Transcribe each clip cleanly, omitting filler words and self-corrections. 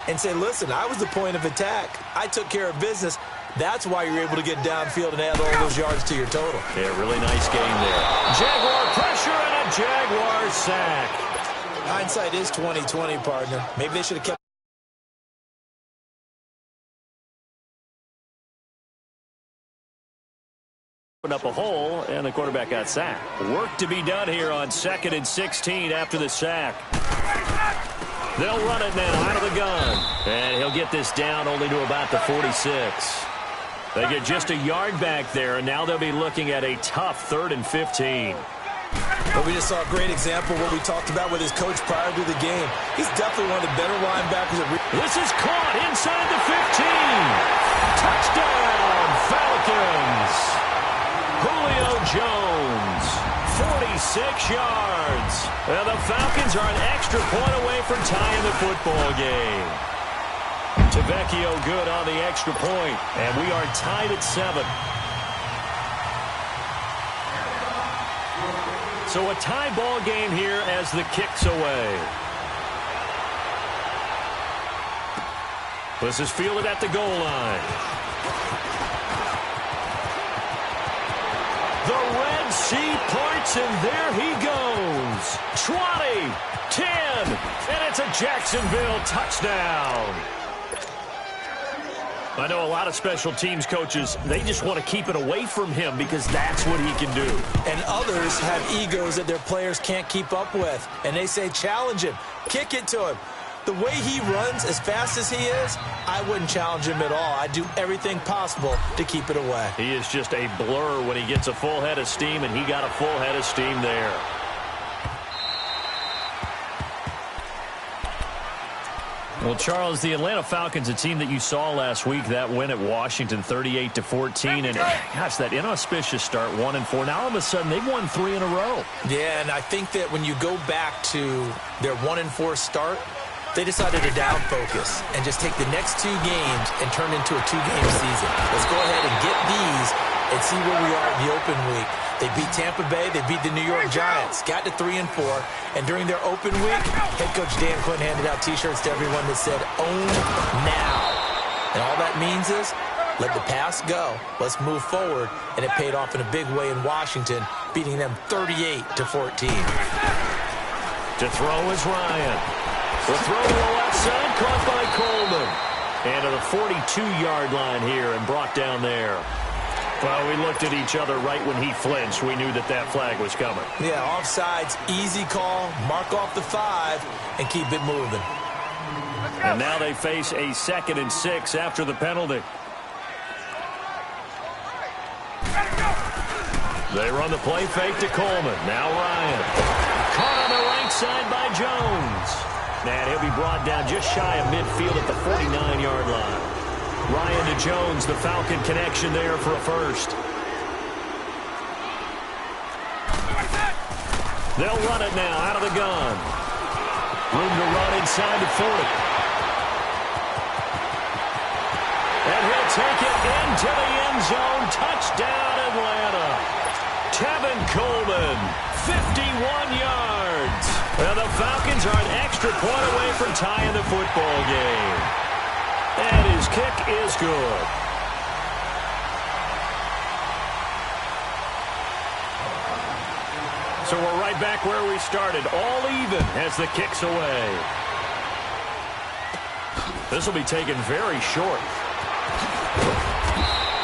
and say, listen, I was the point of attack. I took care of business. That's why you're able to get downfield and add all those yards to your total. Yeah, really nice game there. Jaguar pressure and a Jaguar sack. Hindsight is 20/20, partner. Maybe they should have kept up a hole, and the quarterback got sacked. Work to be done here on 2nd and 16 after the sack. They'll run it now out of the gun. And he'll get this down only to about the 46. They get just a yard back there, and now they'll be looking at a tough 3rd and 15. But we just saw a great example of what we talked about with his coach prior to the game. He's definitely one of the better linebackers. This is caught inside the 15. Touchdown, Falcons. Julio Jones, 46 yards. And the Falcons are an extra point away from tying the football game. Tavecchio good on the extra point, and we are tied at 7. So a tie ball game here as the kick's away. This is fielded at the goal line. The Red Sea parts, and there he goes. 20, 10, and it's a Jacksonville touchdown. I know a lot of special teams coaches, they just want to keep it away from him because that's what he can do. And others have egos that their players can't keep up with. And they say, challenge him, kick it to him. The way he runs as fast as he is, I wouldn't challenge him at all. I'd do everything possible to keep it away. He is just a blur when he gets a full head of steam, and he got a full head of steam there. Well, Charles, the Atlanta Falcons, a team that you saw last week, that win at Washington 38-14. And, gosh, that inauspicious start, 1-4. Now, all of a sudden, they've won 3 in a row. Yeah, and I think that when you go back to their 1-4 start, they decided to down focus and just take the next 2 games and turn into a 2-game season. Let's go ahead and get these and see where we are in the open week. They beat Tampa Bay. They beat the New York Giants. Got to 3-4. And during their open week, head coach Dan Quinn handed out T-shirts to everyone that said, "Own now." And all that means is, let the past go. Let's move forward. And it paid off in a big way in Washington, beating them 38-14. To throw is Ryan. The throw to the left side, caught by Coleman. And to the 42-yard line here and brought down there. Well, we looked at each other right when he flinched. We knew that that flag was coming. Yeah, offsides, easy call, mark off the 5, and keep it moving. And now they face a 2nd and 6 after the penalty. They run the play fake to Coleman. Now Ryan. Caught on the right side by Jones. And he'll be brought down just shy of midfield at the 49-yard line. Ryan to Jones, the Falcon connection there for a first. They'll run it now out of the gun. Room to run inside the 40. And he'll take it into the end zone. Touchdown, Atlanta. Tevin Coleman, 51 yards. Well, the Falcons are an extra point away from tying the football game. And his kick is good. So we're right back where we started, all even as the kick's away. This will be taken very short.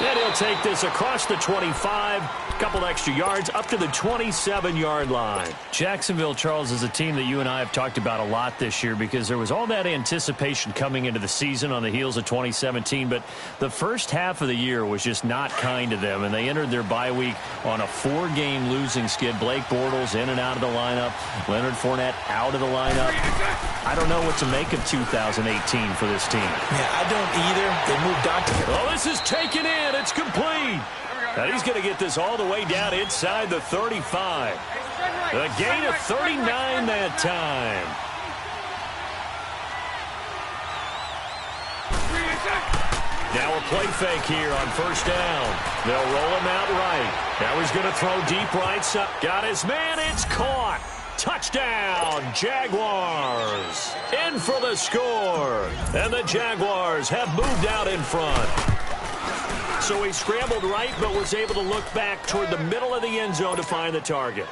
And he'll take this across the 25, a couple extra yards, up to the 27-yard line. Jacksonville, Charles, is a team that you and I have talked about a lot this year because there was all that anticipation coming into the season on the heels of 2017, but the first half of the year was just not kind to them, and they entered their bye week on a 4-game losing skid. Blake Bortles in and out of the lineup. Leonard Fournette out of the lineup. I don't know what to make of 2018 for this team. Yeah, I don't either. They moved on to... Oh, this is taken in. It's complete. Now he's going to get this all the way down inside the 35. A gain of 39 that time. Now a play fake here on first down. They'll roll him out right. Now he's going to throw deep right side. Got his man. It's caught. touchdown, Jaguars. In for the score. And the Jaguars have moved out in front. So he scrambled right, but was able to look back toward the middle of the end zone to find the target.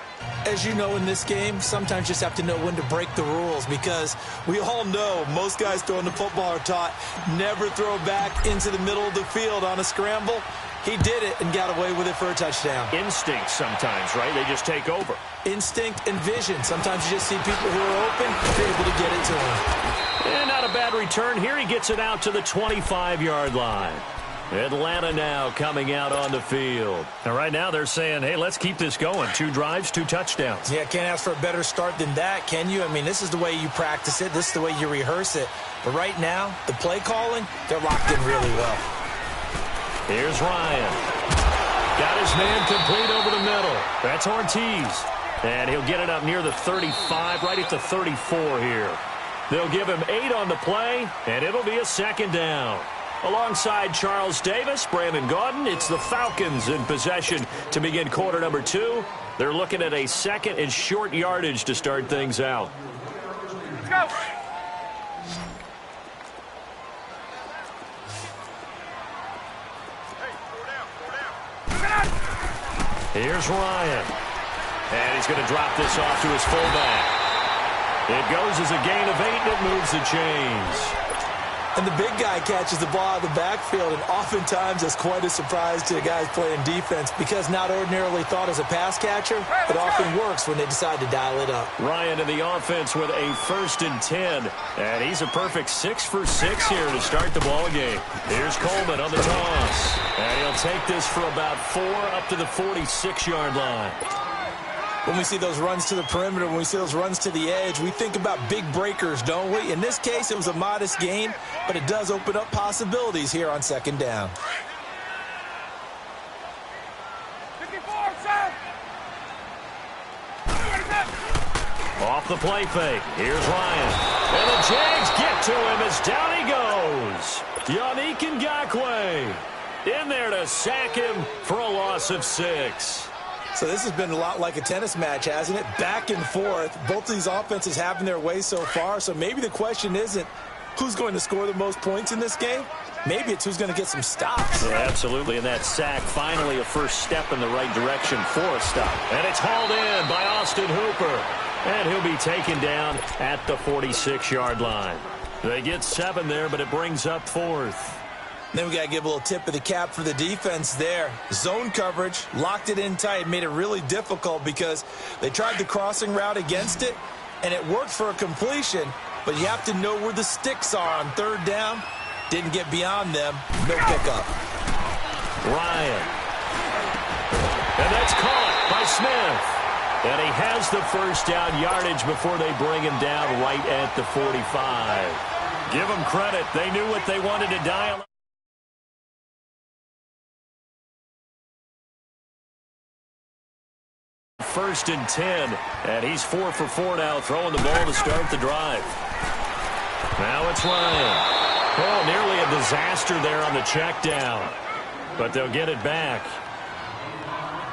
As you know, in this game, sometimes you just have to know when to break the rules, because we all know most guys throwing the football are taught never throw back into the middle of the field on a scramble. He did it and got away with it for a touchdown. Instinct sometimes, right? They just take over. Instinct and vision. Sometimes you just see people who are open, you're able to get it to him. And not a bad return here. He gets it out to the 25-yard line. Atlanta now coming out on the field. And right now they're saying, hey, let's keep this going. 2 drives, 2 touchdowns. Yeah, can't ask for a better start than that, can you? I mean, this is the way you practice it. This is the way you rehearse it. But right now, the play calling, they're locked in really well. Here's Ryan. Got his man complete over the middle. That's Ortiz. And he'll get it up near the 35, right at the 34 here. They'll give him 8 on the play, and it'll be a second down. Alongside Charles Davis, Brandon Gaudin, it's the Falcons in possession to begin quarter number 2. They're looking at a second and short yardage to start things out. Let's go. Here's Ryan. And he's going to drop this off to his fullback. It goes as a gain of 8, and it moves the chains. And the big guy catches the ball out of the backfield, and oftentimes it's quite a surprise to the guys playing defense, because not ordinarily thought as a pass catcher, it often works when they decide to dial it up. Ryan in the offense with a 1st and 10, and he's a perfect 6 for 6 here to start the ball game. Here's Coleman on the toss, and he'll take this for about 4 up to the 46-yard line. When we see those runs to the perimeter, when we see those runs to the edge, we think about big breakers, don't we? In this case, it was a modest gain, but it does open up possibilities here on second down. 54, son. Off the play fake. Here's Ryan. And the Jags get to him as down he goes. Yannick Ngakoue in there to sack him for a loss of 6. So this has been a lot like a tennis match, hasn't it? Back and forth. Both of these offenses having their way so far. So maybe the question isn't who's going to score the most points in this game. Maybe it's who's going to get some stops. Yeah, absolutely. And that sack, finally a first step in the right direction for a stop. And it's hauled in by Austin Hooper. And he'll be taken down at the 46-yard line. They get 7 there, but it brings up 4th. Then we got to give a little tip of the cap for the defense there. Zone coverage, locked it in tight, made it really difficult because they tried the crossing route against it, and it worked for a completion, but you have to know where the sticks are on 3rd down. Didn't get beyond them. No pickup. Ryan. And that's caught by Smith. And he has the first down yardage before they bring him down right at the 45. Give them credit. They knew what they wanted to dial. 1st and 10, and he's 4 for 4 now, throwing the ball to start the drive. Now it's Ryan. Oh, nearly a disaster there on the check down, but they'll get it back.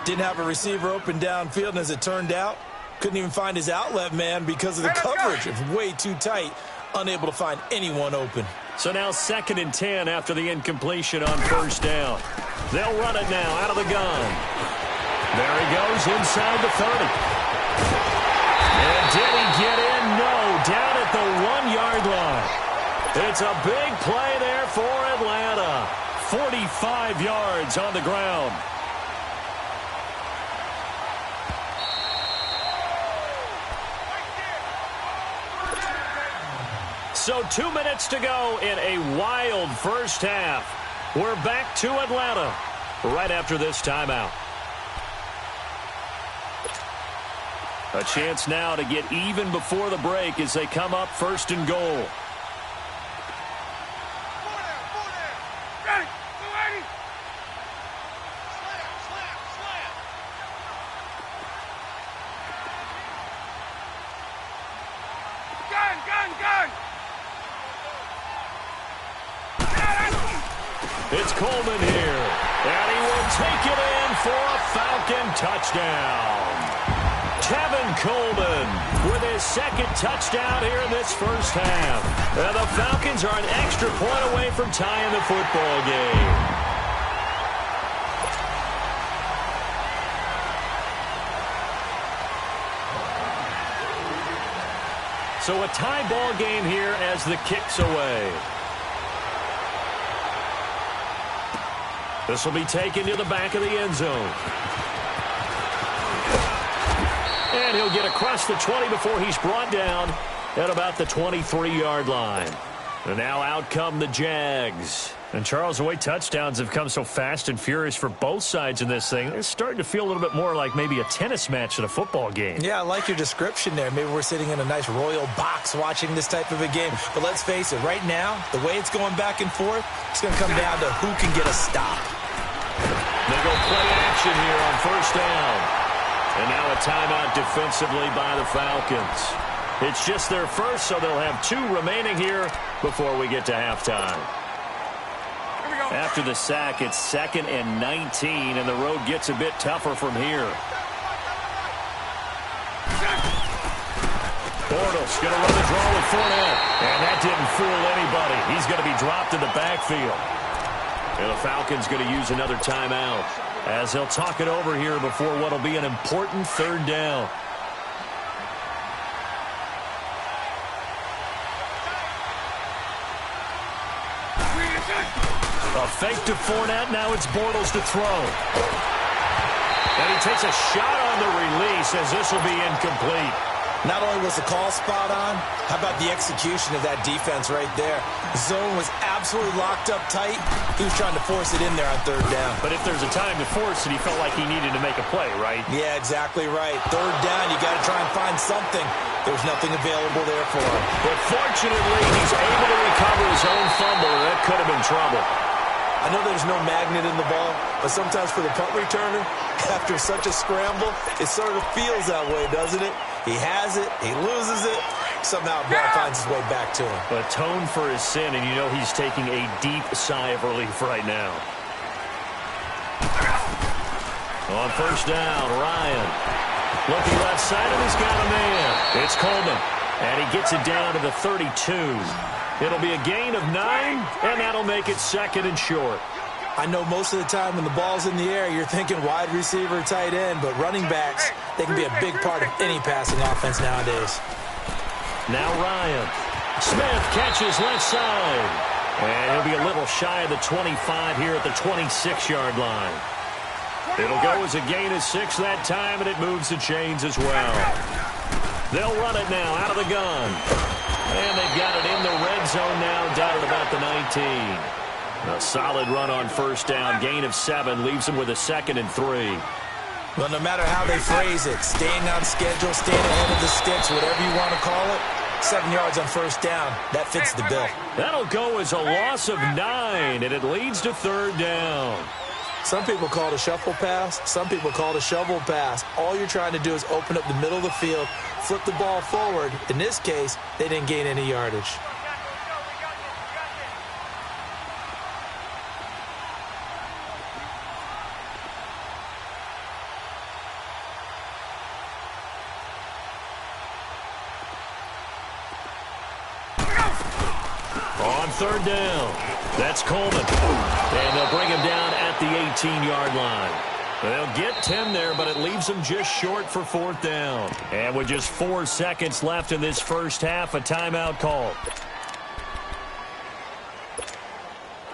Didn't have a receiver open downfield, and as it turned out, couldn't even find his outlet man because of the coverage. It's way too tight, unable to find anyone open. So now 2nd and 10 after the incompletion on 1st down. They'll run it now out of the gun. There he goes inside the 30. And did he get in? No, down at the 1-yard line. It's a big play there for Atlanta. 45 yards on the ground. So 2 minutes to go in a wild first half. We're back to Atlanta right after this timeout. A chance now to get even before the break as they come up 1st and goal. It's Coleman here, and he will take it in for a Falcon touchdown. Tevin Coleman with his second touchdown here in this first half. And the Falcons are an extra point away from tying the football game. So a tie ball game here as the kick's away. This will be taken to the back of the end zone. And he'll get across the 20 before he's brought down at about the 23-yard line. And now out come the Jags. And, Charles, the way touchdowns have come so fast and furious for both sides in this thing, it's starting to feel a little bit more like maybe a tennis match than a football game. Yeah, I like your description there. Maybe we're sitting in a nice royal box watching this type of a game. But let's face it, right now, the way it's going back and forth, it's going to come down to who can get a stop. They go play action here on first down. And now a timeout defensively by the Falcons. It's just their first, so they'll have 2 remaining here before we get to halftime. After the sack, it's 2nd and 19, and the road gets a bit tougher from here. Bortles going to run the draw with Fournette, and that didn't fool anybody. He's going to be dropped in the backfield. And the Falcons going to use another timeout as they'll talk it over here before what will be an important third down. A fake to Fournette. Now it's Bortles to throw. And he takes a shot on the release as this will be incomplete. Not only was the call spot on, how about the execution of that defense right there? The zone was absolutely locked up tight. He was trying to force it in there on third down. But if there's a time to force it, he felt like he needed to make a play, right? Yeah, exactly right. Third down, you got to try and find something. There's nothing available there for him. But fortunately, he's able to recover his own fumble, and that could have been trouble. I know there's no magnet in the ball, but sometimes for the punt returner, after such a scramble, it sort of feels that way, doesn't it? He has it, he loses it, somehow the ball finds its way back to him. Atone for his sin, and you know he's taking a deep sigh of relief right now. On first down, Ryan. Looking left side, and he's got a man. It's Coleman, and he gets it down to the 32. It'll be a gain of 9, and that'll make it 2nd and short. I know most of the time when the ball's in the air, you're thinking wide receiver, tight end, but running backs, they can be a big part of any passing offense nowadays. Now Ryan. Smith catches left side. And he'll be a little shy of the 25 here at the 26-yard line. It'll go as a gain of 6 that time, and it moves the chains as well. They'll run it now out of the gun. And they've got it in the red zone now, down at about the 19. A solid run on first down. Gain of 7 leaves them with a 2nd and 3. Well, no matter how they phrase it, staying on schedule, staying ahead of the sticks, whatever you want to call it, 7 yards on first down, that fits the bill. That'll go as a loss of 9, and it leads to third down. Some people call it a shuffle pass. Some people call it a shovel pass. All you're trying to do is open up the middle of the field, flip the ball forward. In this case, they didn't gain any yardage. On third down, that's Coleman. And they'll bring him down at the 18-yard line. They'll get 10 there, but it leaves them just short for fourth down. And with just 4 seconds left in this first half, a timeout call.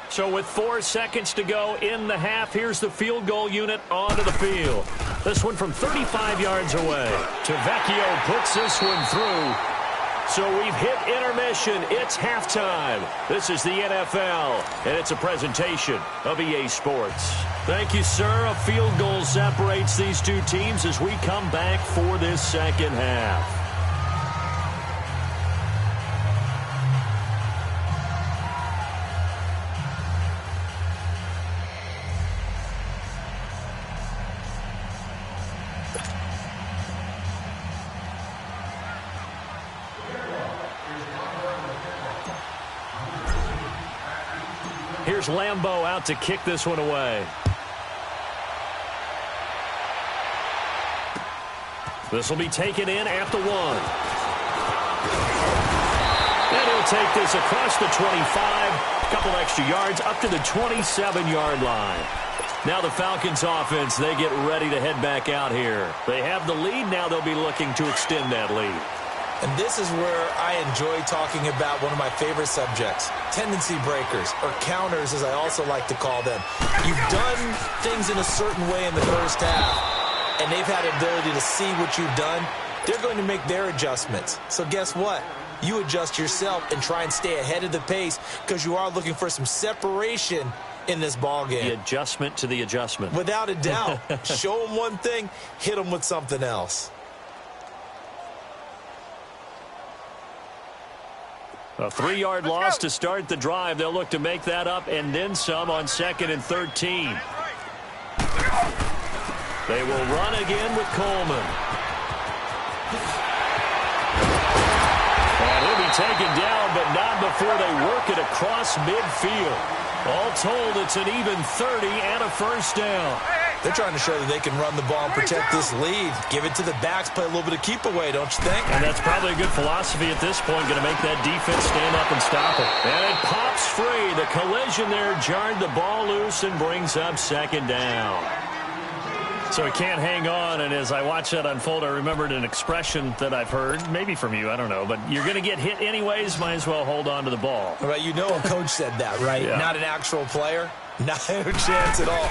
So with 4 seconds to go in the half, here's the field goal unit onto the field. This one from 35 yards away. Tavecchio puts this one through. So we've hit intermission. It's halftime. This is the NFL, and it's a presentation of EA Sports. Thank you, sir. A field goal separates these two teams as we come back for this second half. Here's Lambeau out to kick this one away. This will be taken in at the 1. And he'll take this across the 25, a couple extra yards, up to the 27-yard line. Now the Falcons offense, they get ready to head back out here. They have the lead. Now they'll be looking to extend that lead. And this is where I enjoy talking about one of my favorite subjects, tendency breakers, or counters as I also like to call them. You've done things in a certain way in the first half, and they've had the ability to see what you've done. They're going to make their adjustments. So guess what? You adjust yourself and try and stay ahead of the pace because you are looking for some separation in this ball game. The adjustment to the adjustment. Without a doubt. Show them one thing, hit them with something else. A 3-yard loss to start the drive. They'll look to make that up and then some on 2nd and 13. They will run again with Coleman. And he'll be taken down, but not before they work it across midfield. All told, it's an even 30 and a first down. They're trying to show that they can run the ball and protect this lead. Give it to the backs, play a little bit of keep away, don't you think? And that's probably a good philosophy at this point, going to make that defense stand up and stop it. And it pops free. The collision there jarred the ball loose and brings up 2nd down. So he can't hang on, and as I watch that unfold, I remembered an expression that I've heard, maybe from you, I don't know, but you're going to get hit anyways, might as well hold on to the ball. Right, you know a coach said that, right? Yeah. Not an actual player. Not a chance at all.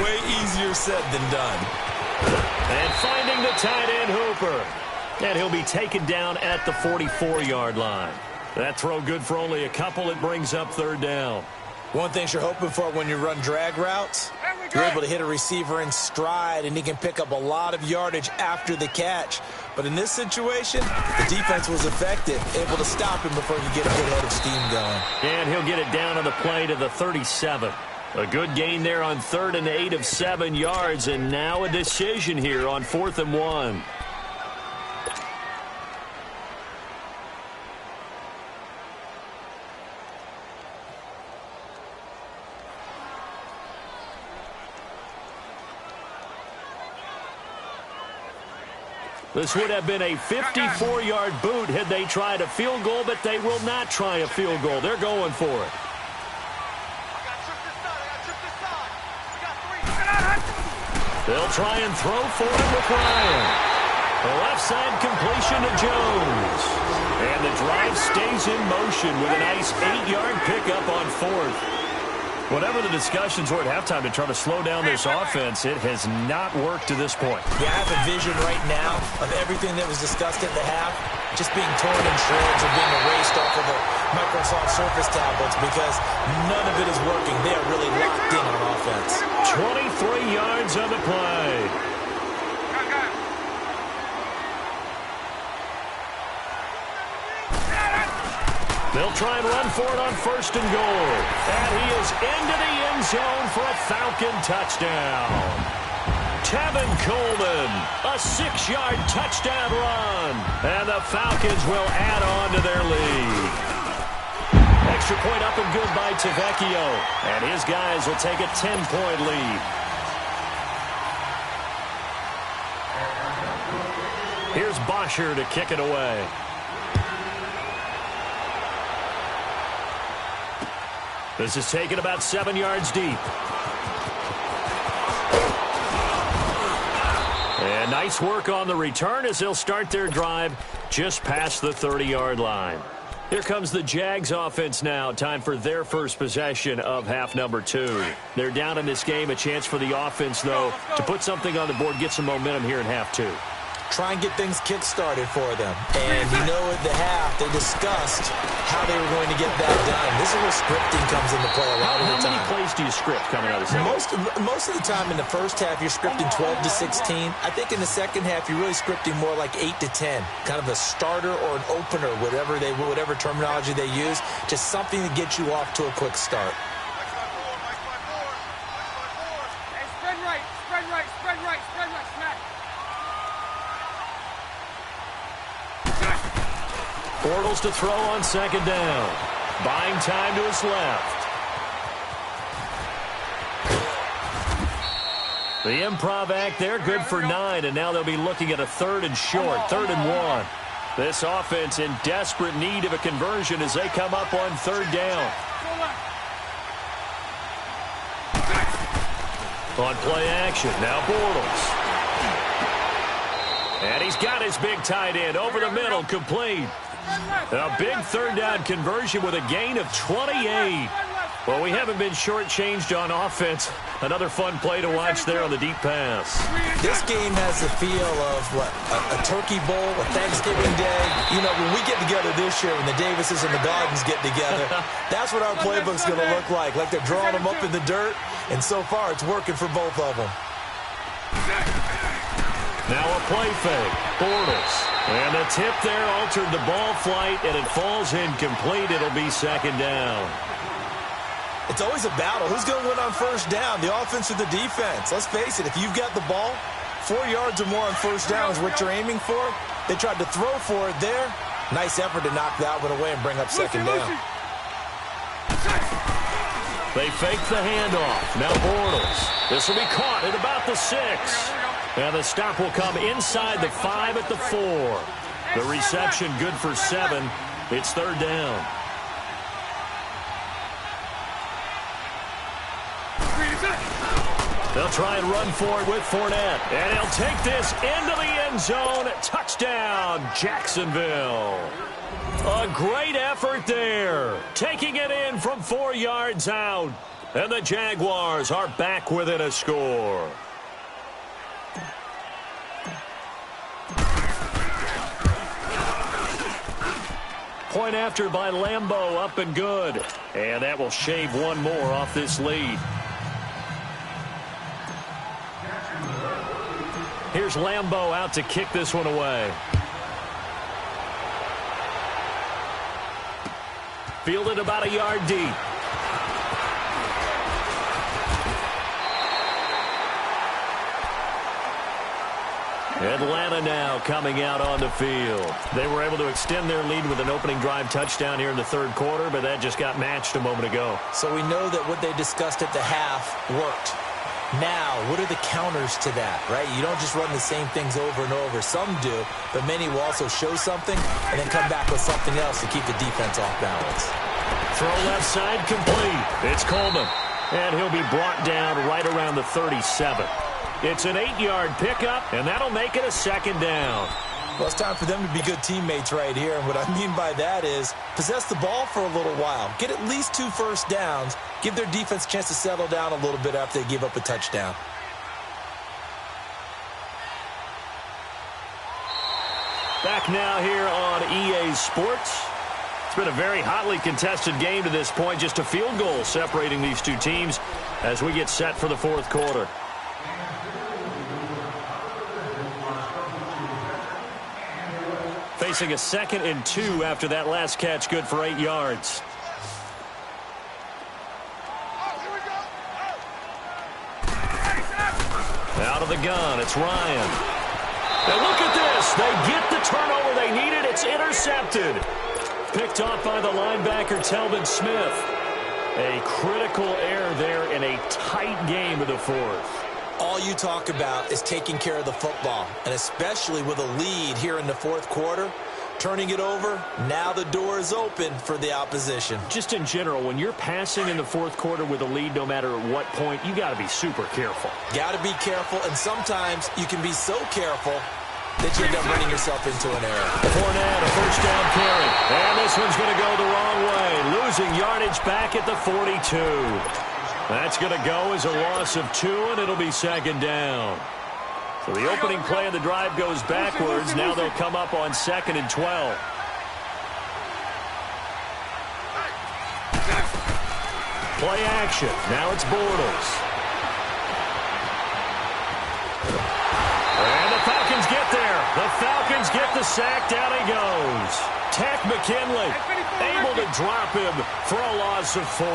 Way easier said than done. And finding the tight end Hooper. And he'll be taken down at the 44-yard line. That throw good for only a couple. It brings up 3rd down. One thing you're hoping for when you run drag routes, you're able to hit a receiver in stride, and he can pick up a lot of yardage after the catch. But in this situation, the defense was effective, able to stop him before he could get a good head of steam going. And he'll get it down on the play to the 37. A good gain there on 3rd and 8 of 7 yards, and now a decision here on 4th and 1. This would have been a 54-yard boot had they tried a field goal, but they will not try a field goal. They're going for it. They'll try and throw for it with Ryan. The left side completion to Jones. And the drive stays in motion with a nice 8-yard pickup on 4th. Whatever the discussions were at halftime to try to slow down this offense, it has not worked to this point. Yeah, I have a vision right now of everything that was discussed at the half just being torn in shreds or being erased off of the Microsoft Surface tablets because none of it is working. They are really locked in on offense. 23 yards on the play. They'll try and run for it on 1st and goal. And he is into the end zone for a Falcon touchdown. Tevin Coleman, a 6-yard touchdown run. And the Falcons will add on to their lead. Extra point up and good by Tavecchio. And his guys will take a 10-point lead. Here's Bosher to kick it away. This is taken about 7 yards deep. And nice work on the return as they'll start their drive just past the 30-yard line. Here comes the Jags offense now. Time for their first possession of half number 2. They're down in this game. A chance for the offense, though, to put something on the board, get some momentum here in half 2. Try and get things kick-started for them. And you know at the half, they discussed how they were going to get that done. This is where scripting comes into play a lot of the time. How many plays do you script coming out of the second? Most of the time in the first half, you're scripting 12 to 16. I think in the second half, you're really scripting more like 8 to 10. Kind of a starter or an opener, whatever terminology they use. Just something to get you off to a quick start. Hey, spread right, spread right, spread right, spread right, smack. Bortles to throw on 2nd down. Buying time to his left. The improv act there, good for 9, and now they'll be looking at a 3rd and short, 3rd and 1. This offense in desperate need of a conversion as they come up on 3rd down. On play action, now Bortles. And he's got his big tight end over the middle, complete. A big 3rd down conversion with a gain of 28. Well, we haven't been shortchanged on offense. Another fun play to watch there on the deep pass. This game has the feel of, what, a turkey bowl, a Thanksgiving day. You know, when we get together this year, when the Davises and the Gardens get together, that's what our playbook's going to look like they're drawing them up in the dirt, and so far it's working for both of them. Now a play fake. Bortles. And the tip there altered the ball flight, and it falls incomplete. It'll be 2nd down. It's always a battle. Who's going to win on 1st down, the offense or the defense? Let's face it, if you've got the ball, 4 yards or more on 1st down is what you're aiming for. They tried to throw for it there. Nice effort to knock that one away and bring up 2nd down. They fake the handoff. Now Bortles. This will be caught at about the 6. And the stop will come inside the 5 at the 4. The reception good for 7. It's 3rd down. They'll try and run for it with Fournette. And he'll take this into the end zone. Touchdown, Jacksonville. A great effort there. Taking it in from 4 yards out. And the Jaguars are back within a score. Point after by Lambeau, up and good. And that will shave one more off this lead. Here's Lambeau out to kick this one away. Fielded about a yard deep. Atlanta now coming out on the field. They were able to extend their lead with an opening drive touchdown here in the 3rd quarter, but that just got matched a moment ago. So we know that what they discussed at the half worked. Now, what are the counters to that, right? You don't just run the same things over and over. Some do, but many will also show something and then come back with something else to keep the defense off balance. Throw left side complete. It's Coleman. And he'll be brought down right around the 37. It's an 8-yard pickup, and that'll make it a 2nd down. Well, it's time for them to be good teammates right here. And what I mean by that is possess the ball for a little while. Get at least 2 first downs. Give their defense a chance to settle down a little bit after they give up a touchdown. Back now here on EA Sports. It's been a very hotly contested game to this point. Just a field goal separating these two teams as we get set for the 4th quarter. Facing a 2nd and 2 after that last catch, good for 8 yards. Out of the gun, it's Ryan. And look at this. They get the turnover they needed. It's intercepted. Picked off by the linebacker, Telvin Smith. A critical error there in a tight game of the 4th. All you talk about is taking care of the football, and especially with a lead here in the 4th quarter, turning it over, now the door is open for the opposition. Just in general, when you're passing in the 4th quarter with a lead, no matter at what point, you got to be super careful. Got to be careful, and sometimes you can be so careful that you end up running yourself into an error. Fournette, a 1st down carry, and this one's going to go the wrong way, losing yardage back at the 42. That's going to go as a loss of 2, and it'll be 2nd down. So the opening play of the drive goes backwards. Now they'll come up on 2nd and 12. Play action. Now it's Bortles. And the Falcons get there. The Falcons get the sack. Down he goes. Tech McKinley able to drop him for a loss of 4.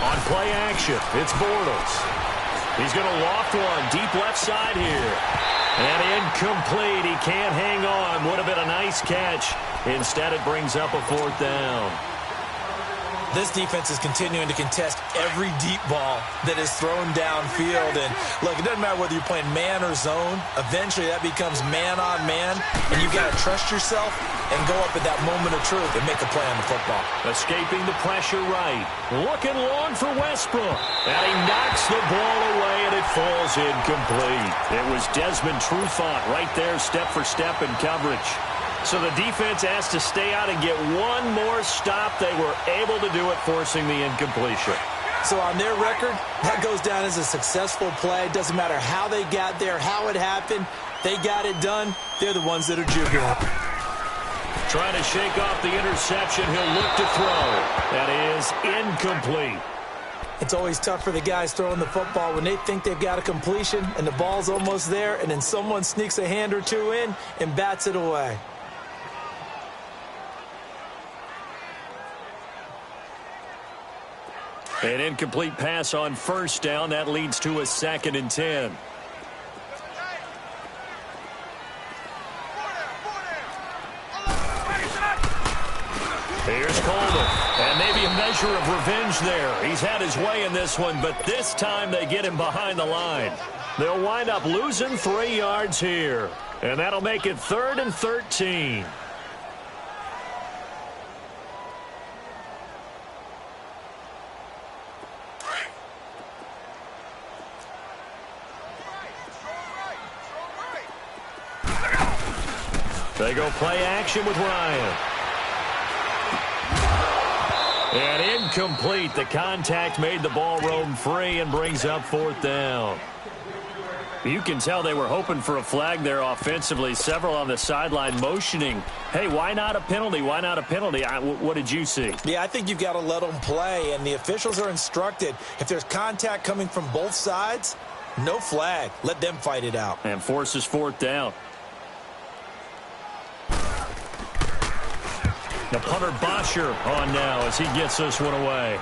On play action, it's Bortles. He's going to loft one deep left side here. And incomplete. He can't hang on. Would have been a nice catch. Instead, it brings up a 4th down. This defense is continuing to contest every deep ball that is thrown downfield. And, look, it doesn't matter whether you're playing man or zone. Eventually, that becomes man-on-man, and you've got to trust yourself and go up at that moment of truth and make a play on the football. Escaping the pressure right. Looking long for Westbrook. And he knocks the ball away, and it falls incomplete. It was Desmond Trufant right there, step for step in coverage. So the defense has to stay out and get one more stop. They were able to do it, forcing the incompletion. So on their record, that goes down as a successful play. It doesn't matter how they got there, how it happened. They got it done. They're the ones that are jubilant. Trying to shake off the interception. He'll look to throw. That is incomplete. It's always tough for the guys throwing the football when they think they've got a completion and the ball's almost there, and then someone sneaks a hand or two in and bats it away. An incomplete pass on 1st down. That leads to a 2nd and 10. Here's Coleman. And maybe a measure of revenge there. He's had his way in this one, but this time they get him behind the line. They'll wind up losing 3 yards here. And that'll make it 3rd and 13. They go play action with Ryan. And incomplete. The contact made the ball roam free and brings up 4th down. You can tell they were hoping for a flag there offensively. Several on the sideline motioning, hey, why not a penalty? Why not a penalty? What did you see? Yeah, I think you've got to let them play, and the officials are instructed. If there's contact coming from both sides, no flag. Let them fight it out. And forces 4th down. The punter Bosher on now as he gets this one away.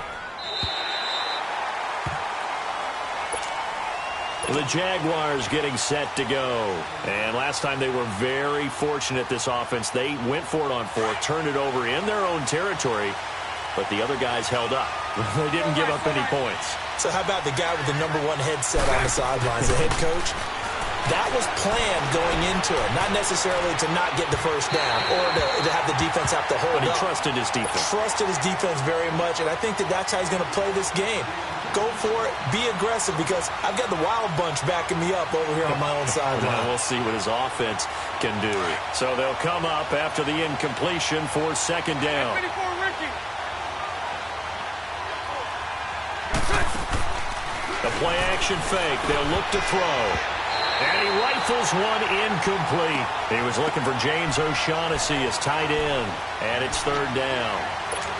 The Jaguars getting set to go. And last time they were very fortunate, this offense. They went for it on 4th, turned it over in their own territory, but the other guys held up. They didn't give up any points. So how about the guy with the #1 headset on the sidelines, the head coach? That was planned going into it, not necessarily to not get the 1st down or to have the defense have to hold up. But he trusted his defense. Trusted his defense very much, and I think that's how he's going to play this game. Go for it, be aggressive, because I've got the wild bunch backing me up over here on my own sideline. Well, we'll see what his offense can do. So they'll come up after the incompletion for 2nd down. The play action fake. They'll look to throw. And he rifles one incomplete. He was looking for James O'Shaughnessy as tight end. And it's 3rd down.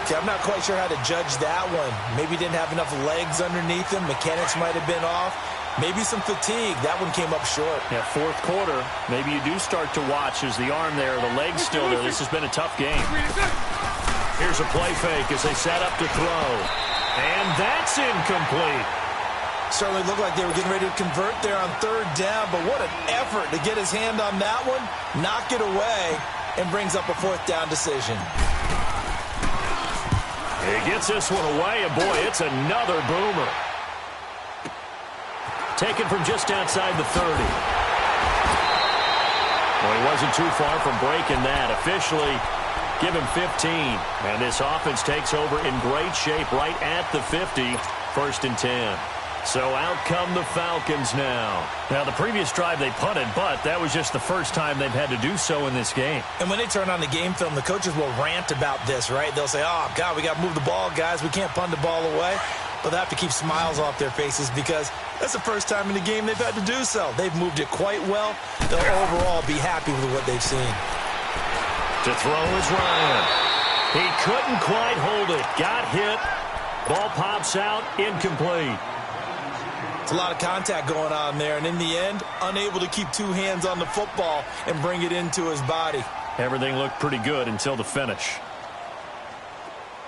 See, I'm not quite sure how to judge that one. Maybe he didn't have enough legs underneath him. Mechanics might have been off. Maybe some fatigue. That one came up short. Yeah, 4th quarter. Maybe you do start to watch as the arm there, the legs still there. This has been a tough game. Here's a play fake as they set up to throw. And that's incomplete. Certainly looked like they were getting ready to convert there on 3rd down, but what an effort to get his hand on that one, knock it away, and brings up a 4th down decision. He gets this one away, and boy, it's another boomer. Taken from just outside the 30. Well, he wasn't too far from breaking that. Officially, give him 15. And this offense takes over in great shape right at the 50, 1st and 10. So out come the Falcons now. Now, the previous drive they punted, but that was just the first time they've had to do so in this game. And when they turn on the game film, the coaches will rant about this, right? They'll say, oh, God, we got to move the ball, guys. We can't punt the ball away. But they have to keep smiles off their faces because that's the first time in the game they've had to do so. They've moved it quite well. They'll overall be happy with what they've seen. To throw is Ryan. He couldn't quite hold it. Got hit. Ball pops out. Incomplete. It's a lot of contact going on there, and in the end, unable to keep 2 hands on the football and bring it into his body. Everything looked pretty good until the finish.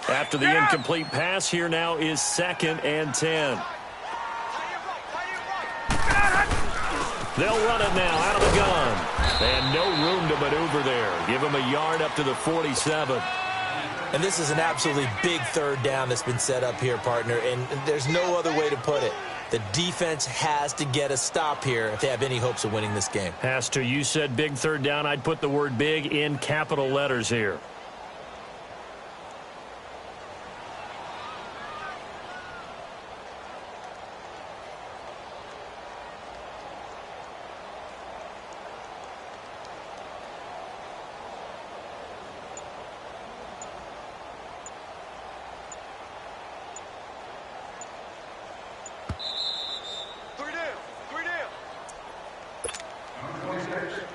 After the incomplete pass, here now is 2nd and 10. They'll run it now out of the gun. And no room to maneuver there. Give him a yard up to the 47. And this is an absolutely big third down that's been set up here, partner, and there's no other way to put it. The defense has to get a stop here if they have any hopes of winning this game. Has to. You said big third down. I'd put the word big in capital letters here.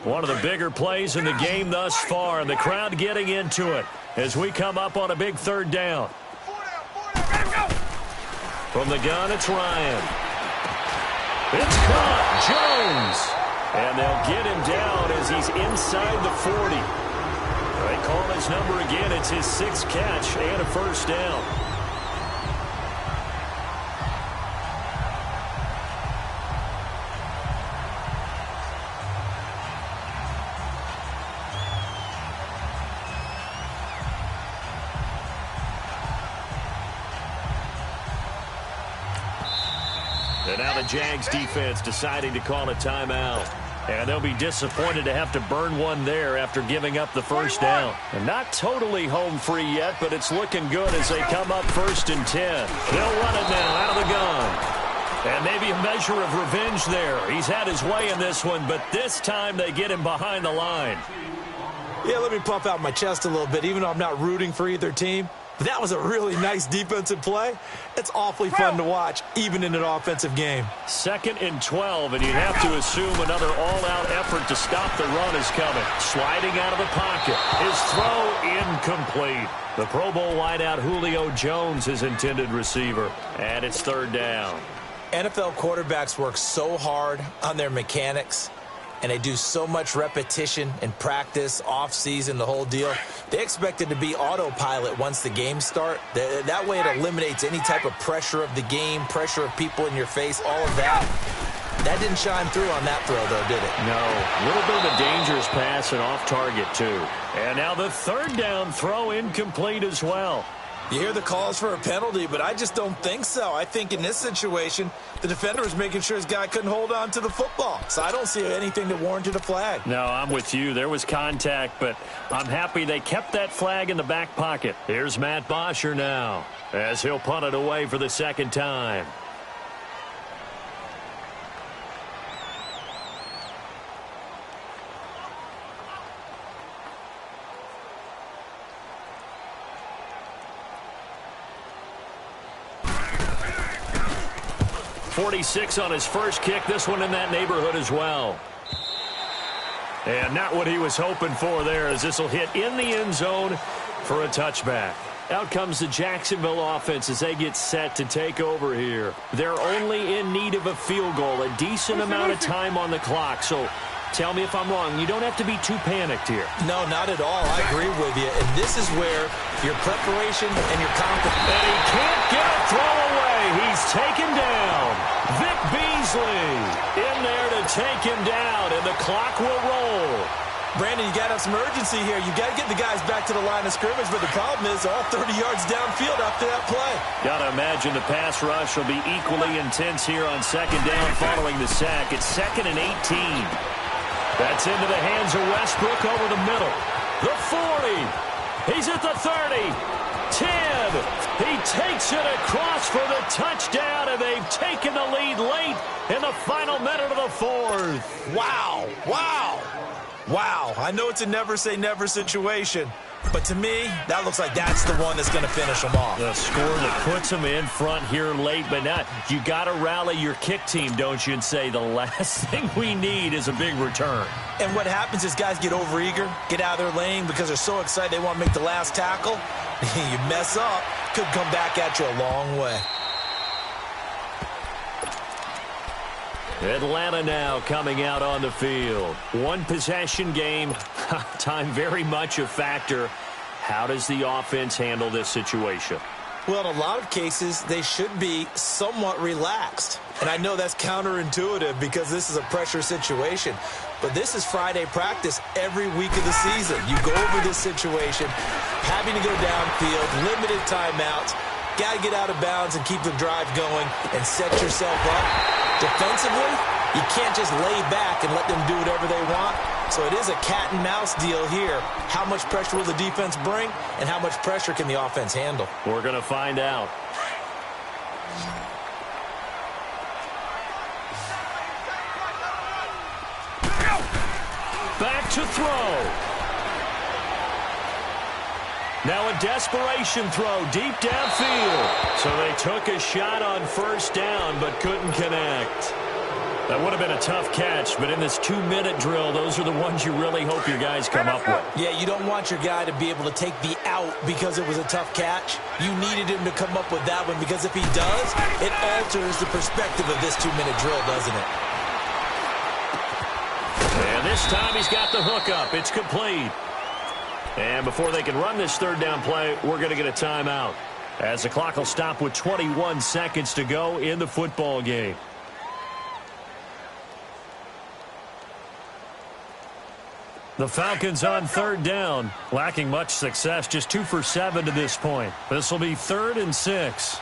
One of the bigger plays in the game thus far, and the crowd getting into it as we come up on a big third down. From the gun, it's Ryan. It's caught. Jones. And they'll get him down as he's inside the 40. They call his number again. It's his 6th catch and a first down. And now the Jags defense deciding to call a timeout. And they'll be disappointed to have to burn one there after giving up the first down. And not totally home free yet, but it's looking good as they come up 1st and 10. They'll run it now out of the gun. And maybe a measure of revenge there. He's had his way in this one, but this time they get him behind the line. Yeah, let me puff out my chest a little bit, even though I'm not rooting for either team. But that was a really nice defensive play. It's awfully fun to watch, even in an offensive game. 2nd and 12, and you'd have to assume another all-out effort to stop the run is coming. Sliding out of the pocket. His throw incomplete. The Pro Bowl wideout Julio Jones, his intended receiver. And it's 3rd down. NFL quarterbacks work so hard on their mechanics, and they do so much repetition and practice, off-season, the whole deal. They expect it to be autopilot once the games start. That way it eliminates any type of pressure of the game, pressure of people in your face, all of that. That didn't shine through on that throw, though, did it? No. A little bit of a dangerous pass and off target, too. And now the 3rd down throw incomplete as well. You hear the calls for a penalty, but I just don't think so. I think in this situation, the defender was making sure his guy couldn't hold on to the football. So I don't see anything that warranted a flag. No, I'm with you. There was contact, but I'm happy they kept that flag in the back pocket. Here's Matt Bosher now as he'll punt it away for the 2nd time. .46 on his first kick. This one in that neighborhood as well. And not what he was hoping for there, as this will hit in the end zone for a touchback. Out comes the Jacksonville offense as they get set to take over here. They're only in need of a field goal, a decent amount of time on the clock. So tell me if I'm wrong. You don't have to be too panicked here. No, not at all. I agree with you. And this is where your preparation and your confidence. And he can't get a throw away. He's taken down. Vic Beasley in there to take him down, and the clock will roll. Brandon, you got to have some urgency here. You got to get the guys back to the line of scrimmage, but the problem is all 30 yards downfield after that play. Got to imagine the pass rush will be equally intense here on 2nd down following the sack. It's 2nd and 18. That's into the hands of Westbrook over the middle. The 40. He's at the 30. 10. He takes it across for the touchdown, and they've taken the lead late in the final minute of the 4th. Wow. Wow. Wow. I know it's a never-say-never situation, but to me, that looks like that's the one that's going to finish them off. The score that puts them in front here late, but not. You got to rally your kick team, don't you, and say the last thing we need is a big return. And what happens is guys get overeager, get out of their lane because they're so excited they want to make the last tackle. You mess up, could come back at you a long way. Atlanta now coming out on the field. One possession game. Time very much a factor. How does the offense handle this situation? Well, in a lot of cases, they should be somewhat relaxed. And I know that's counterintuitive because this is a pressure situation. But this is Friday practice every week of the season. You go over this situation, having to go downfield, limited timeouts, got to get out of bounds and keep the drive going and set yourself up. Defensively, you can't just lay back and let them do whatever they want. So it is a cat and mouse deal here. How much pressure will the defense bring, and how much pressure can the offense handle? We're going to find out. Back to throw. Now a desperation throw deep downfield. So they took a shot on first down but couldn't connect. That would have been a tough catch, but in this 2-minute drill, those are the ones you really hope your guys come up with. Yeah, you don't want your guy to be able to take the out because it was a tough catch. You needed him to come up with that one because if he does, it alters the perspective of this 2-minute drill, doesn't it? And this time he's got the hook up. It's complete. And before they can run this third down play, we're going to get a timeout, as the clock will stop with 21 seconds to go in the football game. The Falcons on third down, lacking much success, just 2 for 7 to this point. This will be 3rd and 6.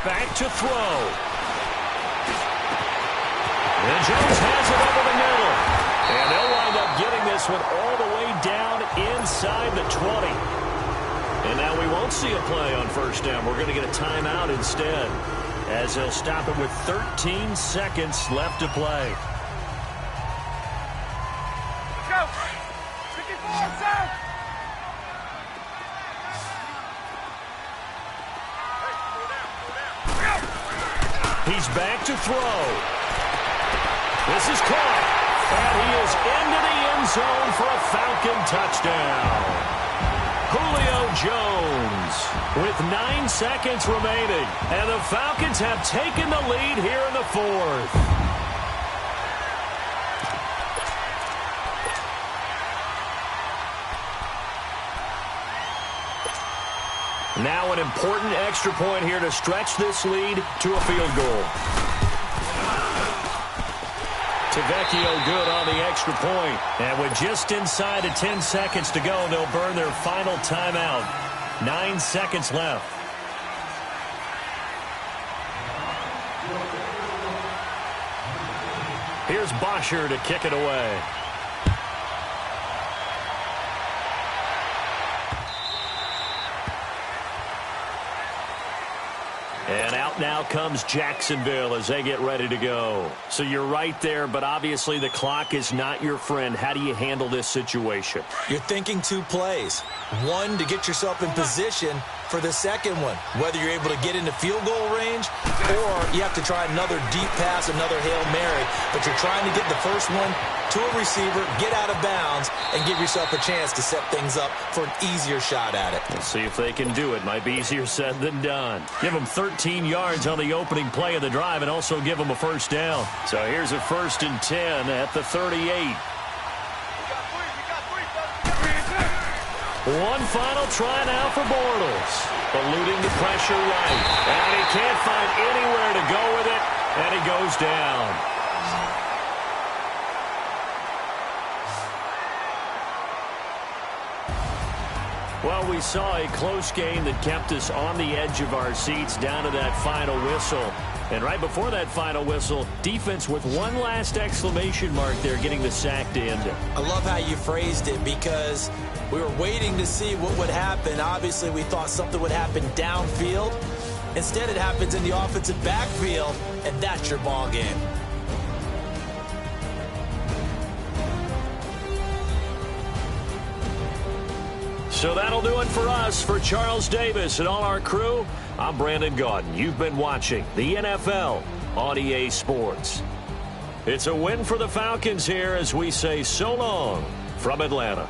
Back to throw. And Jones has it over the middle. And they'll wind up getting this one all the way down inside the 20. And now we won't see a play on first down. We're going to get a timeout instead, as they'll stop it with 13 seconds left to play. He's back to throw. This is caught. And he is into the end zone for a Falcon touchdown. Julio Jones with 9 seconds remaining. And the Falcons have taken the lead here in the 4th. Now an important extra point here to stretch this lead to a field goal. Tavecchio good on the extra point. And with just inside of 10 seconds to go, they'll burn their final timeout. 9 seconds left. Here's Bosher to kick it away. And out now comes Jacksonville as they get ready to go. So you're right there, but obviously the clock is not your friend. How do you handle this situation? You're thinking 2 plays. One, to get yourself in position for the second one, whether you're able to get into field goal range or you have to try another deep pass, another Hail Mary. But you're trying to get the first one to a receiver, get out of bounds, and give yourself a chance to set things up for an easier shot at it. Let's see if they can do it. Might be easier said than done. Give them 13 yards on the opening play of the drive and also give them a first down. So here's a 1st and 10 at the 38. One final try now for Bortles. Eluding the pressure right. And he can't find anywhere to go with it. And he goes down. Well, we saw a close game that kept us on the edge of our seats down to that final whistle. And right before that final whistle, defense with one last exclamation mark there, getting the sack to end it. I love how you phrased it because we were waiting to see what would happen. Obviously, we thought something would happen downfield. Instead, it happens in the offensive backfield, and that's your ball game. So that'll do it for us. For Charles Davis and all our crew, I'm Brandon Gaudin. You've been watching the NFL on EA Sports. It's a win for the Falcons here as we say so long from Atlanta.